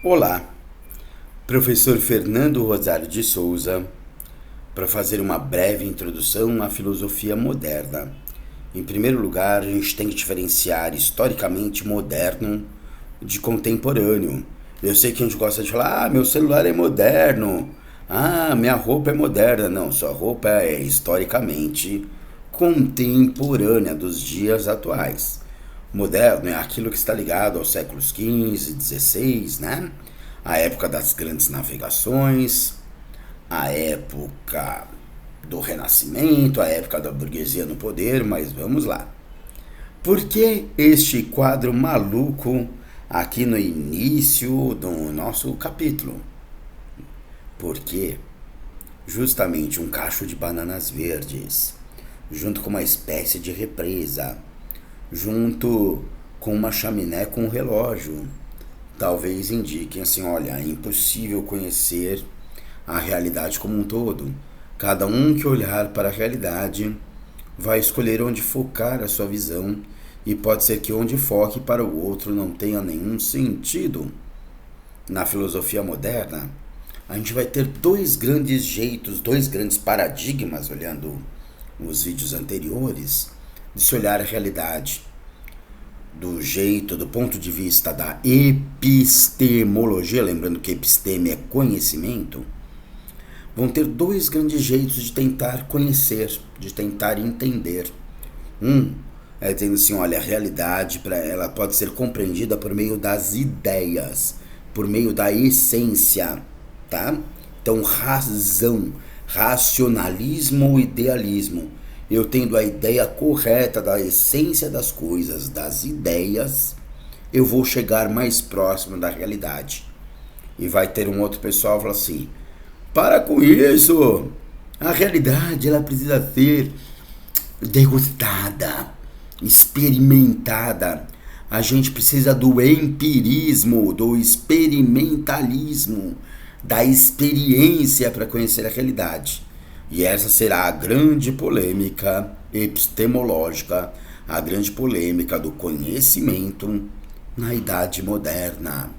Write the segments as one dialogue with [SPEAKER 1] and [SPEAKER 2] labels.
[SPEAKER 1] Olá, professor Fernando Rosário de Souza, para fazer uma breve introdução à filosofia moderna. Em primeiro lugar, a gente tem que diferenciar historicamente moderno de contemporâneo. Eu sei que a gente gosta de falar, meu celular é moderno, minha roupa é moderna. Não, sua roupa é historicamente contemporânea dos dias atuais. Moderno é aquilo que está ligado aos séculos XV, XVI, né? A época das grandes navegações, a época do Renascimento, a época da burguesia no poder, mas vamos lá. Por que este quadro maluco aqui no início do nosso capítulo? Porque justamente um cacho de bananas verdes, junto com uma espécie de represa, junto com uma chaminé com um relógio, talvez indiquem assim, olha, é impossível conhecer a realidade como um todo. Cada um que olhar para a realidade vai escolher onde focar a sua visão e pode ser que onde foque para o outro não tenha nenhum sentido. Na filosofia moderna, a gente vai ter dois grandes jeitos, dois grandes paradigmas, olhando os vídeos anteriores, de se olhar a realidade. Do jeito, do ponto de vista da epistemologia, lembrando que episteme é conhecimento, vão ter dois grandes jeitos de tentar conhecer, de tentar entender. Um é dizendo assim, olha, a realidade ela pode ser compreendida por meio das ideias, por meio da essência, tá? Então, razão, racionalismo ou idealismo. Eu tendo a ideia correta da essência das coisas, das ideias, eu vou chegar mais próximo da realidade. E vai ter um outro pessoal que fala assim, para com isso, a realidade ela precisa ser degustada, experimentada. A gente precisa do empirismo, do experimentalismo, da experiência para conhecer a realidade. E essa será a grande polêmica epistemológica, a grande polêmica do conhecimento na Idade Moderna.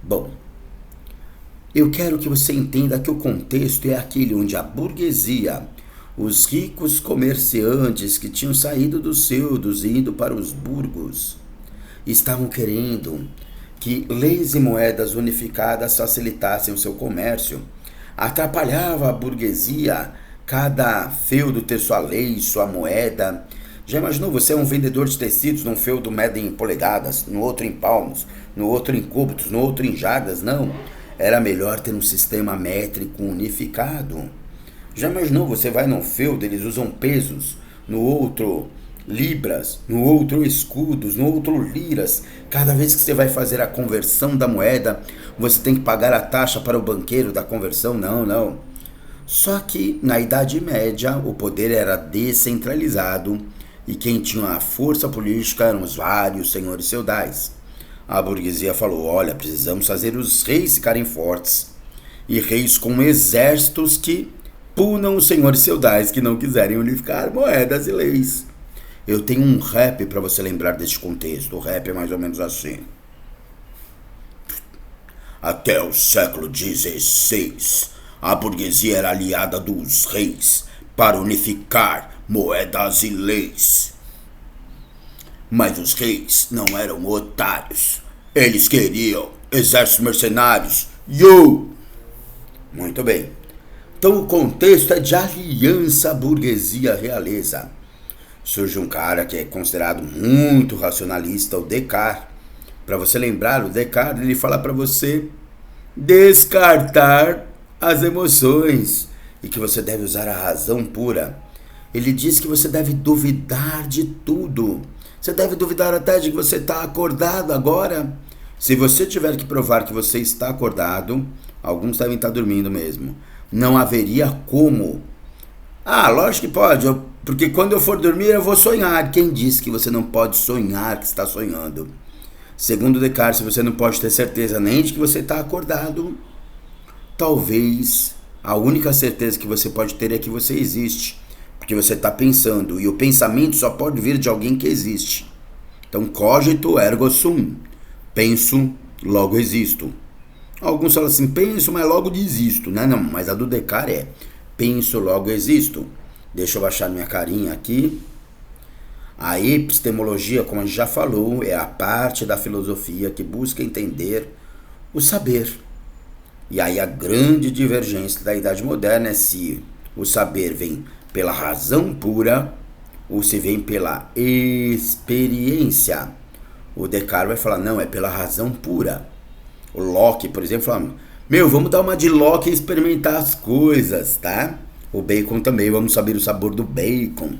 [SPEAKER 1] Bom, eu quero que você entenda que o contexto é aquele onde a burguesia, os ricos comerciantes que tinham saído dos feudos e ido para os burgos, estavam querendo que leis e moedas unificadas facilitassem o seu comércio. Atrapalhava a burguesia, cada feudo ter sua lei, sua moeda. Já imaginou, você é um vendedor de tecidos num feudo mede em polegadas, no outro em palmos, no outro em cúbitos, no outro em jardas? Não. Era melhor ter um sistema métrico unificado. Já imaginou, você vai num feudo, eles usam pesos, no outro libras, no outro escudos, no outro liras. Cada vez que você vai fazer a conversão da moeda, você tem que pagar a taxa para o banqueiro da conversão? Não. Só que na Idade Média o poder era descentralizado e quem tinha a força política eram os vários senhores feudais. A burguesia falou, olha, precisamos fazer os reis ficarem fortes, e reis com exércitos que punam os senhores feudais que não quiserem unificar moedas e leis. Eu tenho um rap para você lembrar deste contexto. O rap é mais ou menos assim. Até o século XVI, a burguesia era aliada dos reis para unificar moedas e leis. Mas os reis não eram otários. Eles queriam exércitos mercenários. Muito bem. Então o contexto é de aliança burguesia-realeza. Surge um cara que é considerado muito racionalista, o Descartes. Para você lembrar, o Descartes ele fala para você descartar as emoções e que você deve usar a razão pura. Ele diz que você deve duvidar de tudo. Você deve duvidar até de que você está acordado agora. Se você tiver que provar que você está acordado, alguns devem estar dormindo mesmo, não haveria como. Lógico que pode, porque quando eu for dormir eu vou sonhar. Quem disse que você não pode sonhar que está sonhando? Segundo Descartes, se você não pode ter certeza nem de que você está acordado, talvez a única certeza que você pode ter é que você existe, porque você está pensando, e o pensamento só pode vir de alguém que existe. Então, cogito ergo sum, penso, logo existo. Alguns falam assim, penso, mas logo desisto, né? Não, mas a do Descartes é, penso, logo existo. Deixa eu baixar minha carinha aqui. A epistemologia, como a gente já falou, é a parte da filosofia que busca entender o saber. E aí a grande divergência da Idade Moderna é se o saber vem pela razão pura ou se vem pela experiência. O Descartes vai falar, não, é pela razão pura. O Locke, por exemplo, fala, vamos dar uma de Locke e experimentar as coisas, tá? O Bacon também, vamos saber o sabor do bacon.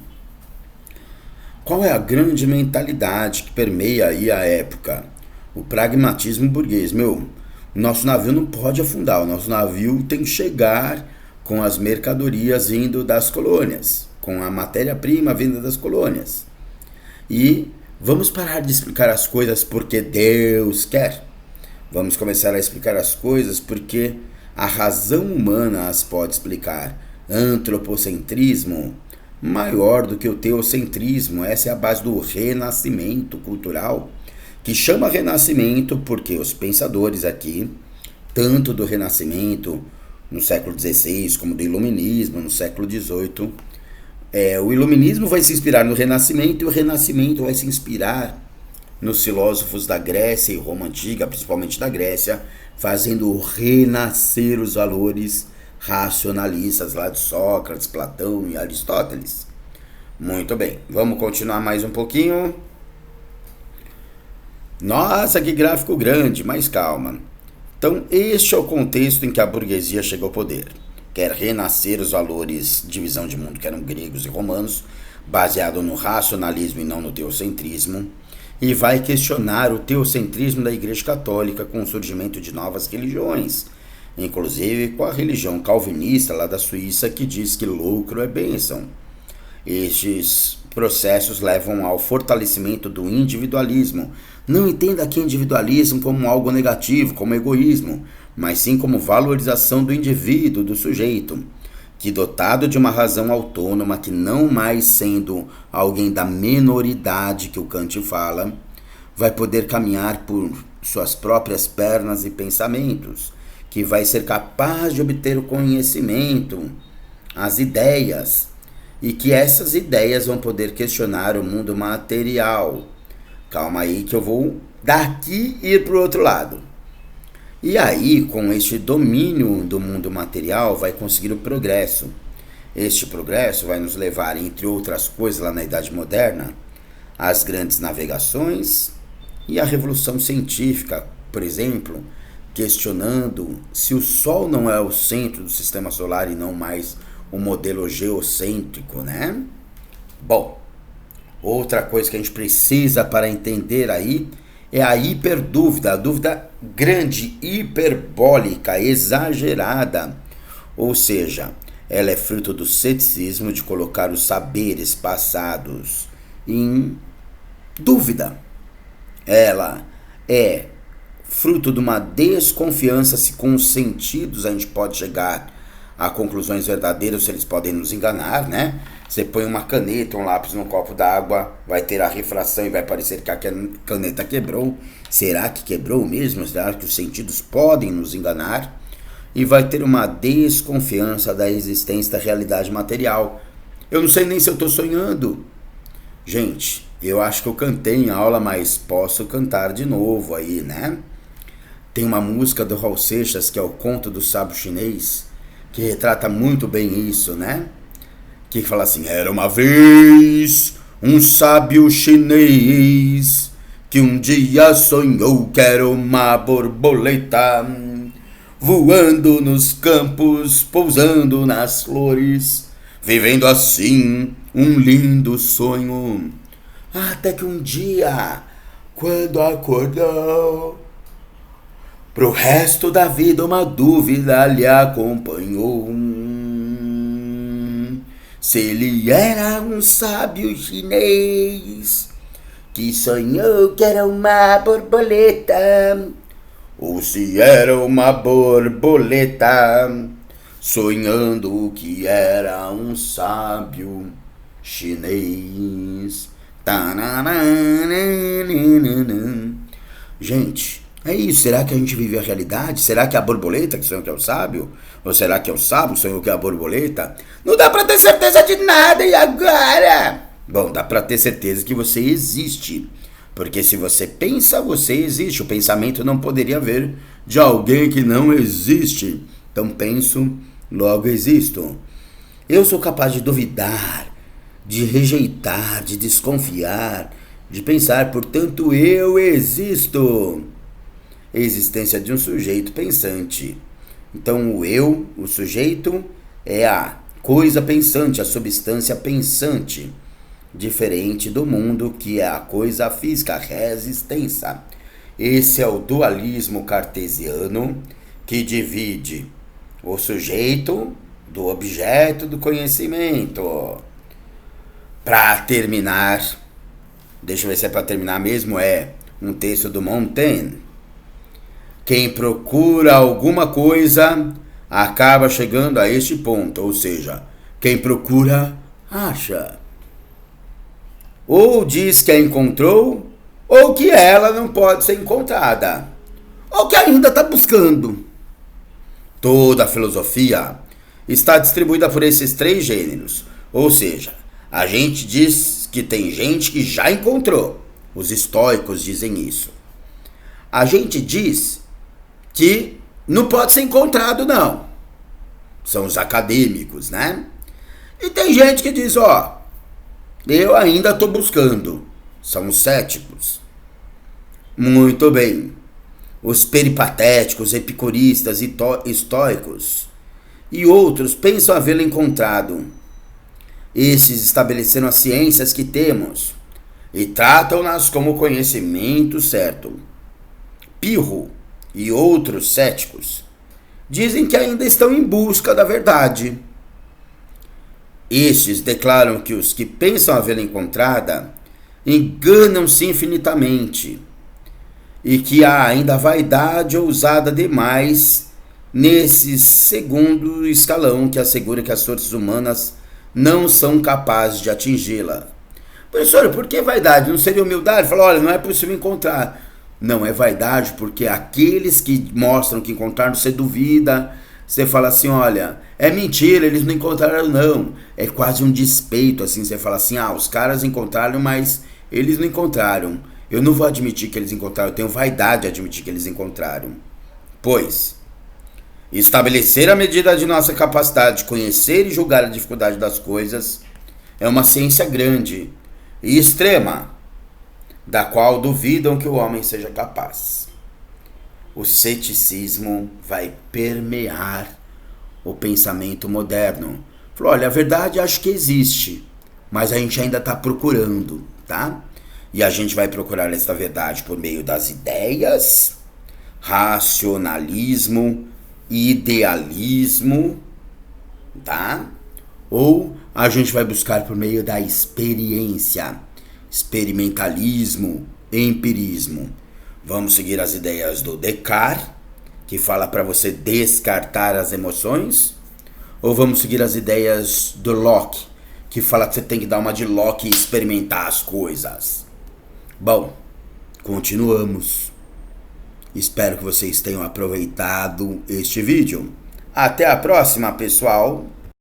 [SPEAKER 1] Qual é a grande mentalidade que permeia aí a época? O pragmatismo burguês. Nosso navio não pode afundar, o nosso navio tem que chegar com as mercadorias vindo das colônias, com a matéria-prima vinda das colônias. E vamos parar de explicar as coisas porque Deus quer. Vamos começar a explicar as coisas porque a razão humana as pode explicar. Antropocentrismo maior do que o teocentrismo. Essa é a base do renascimento cultural, que chama renascimento porque os pensadores aqui, tanto do renascimento no século XVI como do iluminismo no século XVIII, o iluminismo vai se inspirar no renascimento e o renascimento vai se inspirar nos filósofos da Grécia e Roma Antiga, principalmente da Grécia, fazendo renascer os valores racionalistas lá de Sócrates, Platão e Aristóteles. Muito bem, vamos continuar mais um pouquinho. Nossa, que gráfico grande, mas calma. Então, este é o contexto em que a burguesia chega ao poder. Quer renascer os valores de visão de mundo que eram gregos e romanos, baseado no racionalismo e não no teocentrismo, e vai questionar o teocentrismo da Igreja Católica com o surgimento de novas religiões, inclusive com a religião calvinista lá da Suíça, que diz que lucro é bênção. Estes processos levam ao fortalecimento do individualismo. Não entenda aqui individualismo como algo negativo, como egoísmo, mas sim como valorização do indivíduo, do sujeito, que dotado de uma razão autônoma, que não mais sendo alguém da menoridade que o Kant fala, vai poder caminhar por suas próprias pernas e pensamentos, que vai ser capaz de obter o conhecimento, as ideias, e que essas ideias vão poder questionar o mundo material. Calma aí que eu vou daqui ir para o outro lado. E aí, com este domínio do mundo material, vai conseguir o progresso. Este progresso vai nos levar, entre outras coisas, lá na Idade Moderna, às grandes navegações e à Revolução Científica, por exemplo, questionando se o Sol não é o centro do Sistema Solar e não mais um modelo geocêntrico, né? Bom, outra coisa que a gente precisa para entender aí é a hiperdúvida, a dúvida grande, hiperbólica, exagerada. Ou seja, ela é fruto do ceticismo de colocar os saberes passados em dúvida. Ela é fruto de uma desconfiança se com os sentidos a gente pode chegar a conclusões verdadeiras, se eles podem nos enganar, né? Você põe uma caneta, um lápis num copo d'água, vai ter a refração e vai parecer que a caneta quebrou. Será que quebrou mesmo? Será que os sentidos podem nos enganar? E vai ter uma desconfiança da existência da realidade material. Eu não sei nem se eu estou sonhando. Gente, eu acho que eu cantei em aula, mas posso cantar de novo aí, né? Tem uma música do Raul Seixas, que é o Conto do Sábio Chinês, que retrata muito bem isso, né? Que fala assim: era uma vez um sábio chinês que um dia sonhou que era uma borboleta voando nos campos, pousando nas flores, vivendo assim um lindo sonho. Até que um dia, quando acordou, pro resto da vida uma dúvida lhe acompanhou. Se ele era um sábio chinês que sonhou que era uma borboleta, ou se era uma borboleta sonhando que era um sábio chinês. Gente, É isso, será que a gente vive a realidade? Será que é a borboleta que sonhou que é o sábio? Ou será que é o sábio que sonhou que é a borboleta? Não dá pra ter certeza de nada, e agora? Bom, dá pra ter certeza que você existe. Porque se você pensa, você existe. O pensamento não poderia vir de alguém que não existe. Então penso, logo existo. Eu sou capaz de duvidar, de rejeitar, de desconfiar, de pensar, portanto eu existo. Existência de um sujeito pensante. Então o eu, o sujeito, é a coisa pensante, a substância pensante, diferente do mundo que é a coisa física, a resistência. Esse é o dualismo cartesiano que divide o sujeito do objeto do conhecimento. Para terminar, deixa eu ver se é para terminar mesmo, é um texto do Montaigne. Quem procura alguma coisa acaba chegando a este ponto, ou seja, quem procura, acha. Ou diz que a encontrou, ou que ela não pode ser encontrada, ou que ainda está buscando. Toda a filosofia está distribuída por esses três gêneros, ou seja, a gente diz que tem gente que já encontrou, os estoicos dizem isso. A gente diz que não pode ser encontrado, não. São os acadêmicos, né? E tem gente que diz, ó, eu ainda estou buscando. São os céticos. Muito bem. Os peripatéticos, epicuristas, estoicos e outros pensam havê-lo encontrado. Esses estabeleceram as ciências que temos e tratam-nas como conhecimento certo. Pirro e outros céticos dizem que ainda estão em busca da verdade. Estes declaram que os que pensam havê-la encontrada enganam-se infinitamente e que há ainda vaidade ousada demais nesse segundo escalão que assegura que as forças humanas não são capazes de atingi-la. Professor, por que vaidade? Não seria humildade? Fala, olha, não é possível encontrar. Não é vaidade, porque aqueles que mostram que encontraram, você duvida, você fala assim, olha, é mentira, eles não encontraram não. É quase um despeito, assim, você fala assim, os caras encontraram, mas eles não encontraram. Eu não vou admitir que eles encontraram, eu tenho vaidade de admitir que eles encontraram. Pois, estabelecer a medida de nossa capacidade de conhecer e julgar a dificuldade das coisas é uma ciência grande e extrema, da qual duvidam que o homem seja capaz. O ceticismo vai permear o pensamento moderno. Falou, olha, a verdade acho que existe, mas a gente ainda está procurando, tá? E a gente vai procurar essa verdade por meio das ideias, racionalismo, idealismo, tá? Ou a gente vai buscar por meio da experiência, experimentalismo, empirismo. Vamos seguir as ideias do Descartes, que fala para você descartar as emoções, ou vamos seguir as ideias do Locke, que fala que você tem que dar uma de Locke e experimentar as coisas. Bom, continuamos. Espero que vocês tenham aproveitado este vídeo. Até a próxima, pessoal!